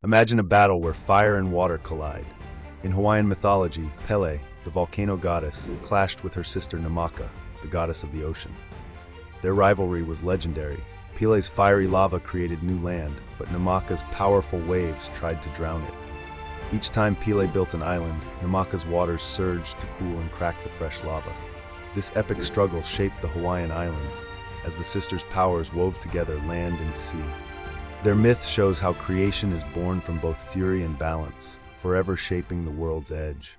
Imagine a battle where fire and water collide. In Hawaiian mythology, Pele, the volcano goddess, clashed with her sister Namaka, the goddess of the ocean. Their rivalry was legendary. Pele's fiery lava created new land, but Namaka's powerful waves tried to drown it. Each time Pele built an island, Namaka's waters surged to cool and crack the fresh lava. This epic struggle shaped the Hawaiian Islands, as the sisters' powers wove together land and sea. Their myth shows how creation is born from both fury and balance, forever shaping the world's edge.